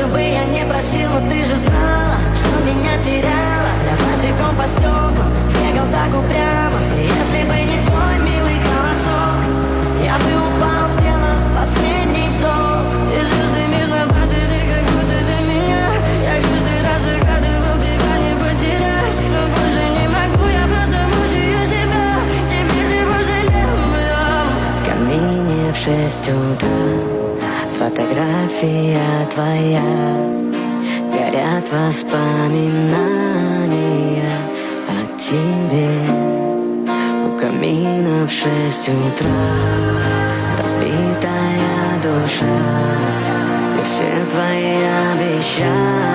Сколько бы я не просил, но ты же знала, что меня теряла. Я босиком по стеклам бегал так упрямо. И если бы не твой милый голосок, я бы упал, сделав последний вздох. И звезды мир заплатили, как будто для меня. Я каждый раз загадывал тебя не потерять, но больше не могу, я просто мучаю себя. Теперь ты пожалел меня. В камине в 6 утра фотография твоя, горят воспоминания о тебе. У камина в 6 утра разбитая душа, и все твои обещания